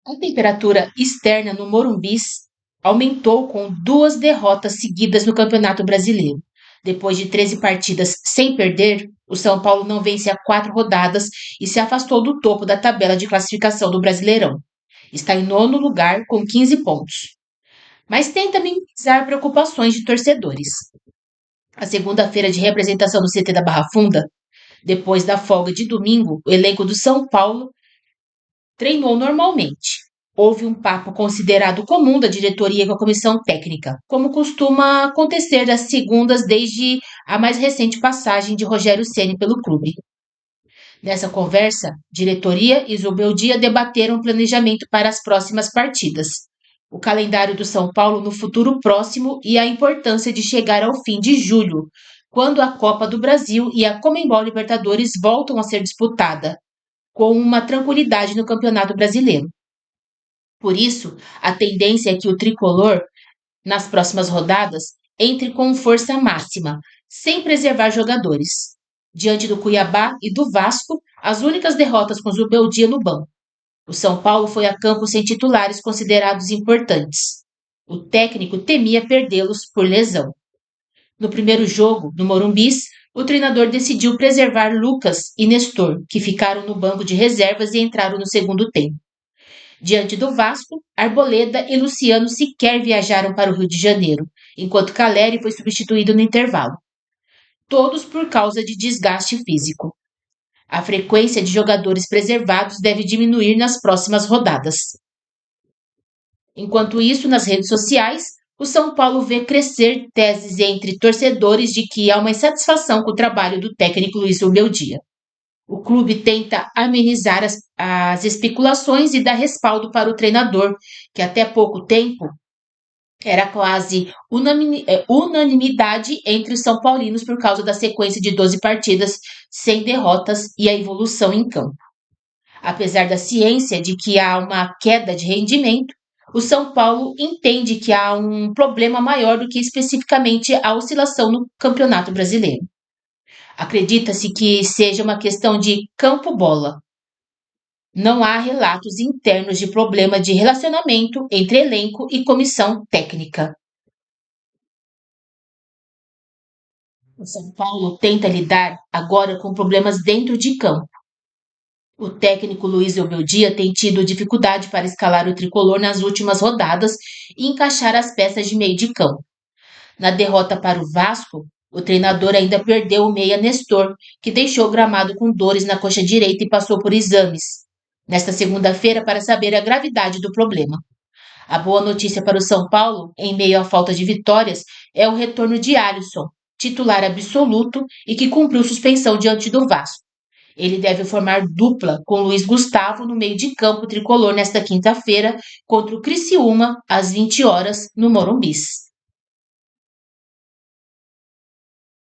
A temperatura externa no Morumbis aumentou com 2 derrotas seguidas no Campeonato Brasileiro. Depois de 13 partidas sem perder, o São Paulo não vence há 4 rodadas e se afastou do topo da tabela de classificação do Brasileirão. Está em nono lugar com 15 pontos. Mas tenta minimizar preocupações de torcedores. A segunda-feira de representação no CT da Barra Funda, depois da folga de domingo, o elenco do São Paulo treinou normalmente. Houve um papo considerado comum da diretoria com a comissão técnica, como costuma acontecer das segundas desde a mais recente passagem de Rogério Ceni pelo clube. Nessa conversa, diretoria e Zubeldia debateram o planejamento para as próximas partidas, o calendário do São Paulo no futuro próximo e a importância de chegar ao fim de julho, quando a Copa do Brasil e a Conmebol Libertadores voltam a ser disputada, com uma tranquilidade no Campeonato Brasileiro. Por isso, a tendência é que o tricolor, nas próximas rodadas, entre com força máxima, sem preservar jogadores. Diante do Cuiabá e do Vasco, as únicas derrotas com Zubeldia no banco. O São Paulo foi a campo sem titulares considerados importantes. O técnico temia perdê-los por lesão. No primeiro jogo, no Morumbis, o treinador decidiu preservar Lucas e Nestor, que ficaram no banco de reservas e entraram no segundo tempo. Diante do Vasco, Arboleda e Luciano sequer viajaram para o Rio de Janeiro, enquanto Caleri foi substituído no intervalo. Todos por causa de desgaste físico. A frequência de jogadores preservados deve diminuir nas próximas rodadas. Enquanto isso, nas redes sociais, o São Paulo vê crescer teses entre torcedores de que há uma insatisfação com o trabalho do técnico Luiz Zubeldia. O clube tenta amenizar as especulações e dar respaldo para o treinador, que até pouco tempo era quase unanimidade entre os são paulinos por causa da sequência de 12 partidas sem derrotas e a evolução em campo. Apesar da ciência de que há uma queda de rendimento, o São Paulo entende que há um problema maior do que especificamente a oscilação no Campeonato Brasileiro. Acredita-se que seja uma questão de campo-bola. Não há relatos internos de problema de relacionamento entre elenco e comissão técnica. O São Paulo tenta lidar agora com problemas dentro de campo. O técnico Luiz Zubeldia tem tido dificuldade para escalar o tricolor nas últimas rodadas e encaixar as peças de meio de campo. Na derrota para o Vasco, o treinador ainda perdeu o meia Nestor, que deixou o gramado com dores na coxa direita e passou por exames nesta segunda-feira para saber a gravidade do problema. A boa notícia para o São Paulo, em meio à falta de vitórias, é o retorno de Alisson, titular absoluto e que cumpriu suspensão diante do Vasco. Ele deve formar dupla com Luiz Gustavo no meio de campo tricolor nesta quinta-feira contra o Criciúma, às 20 horas, no Morumbis.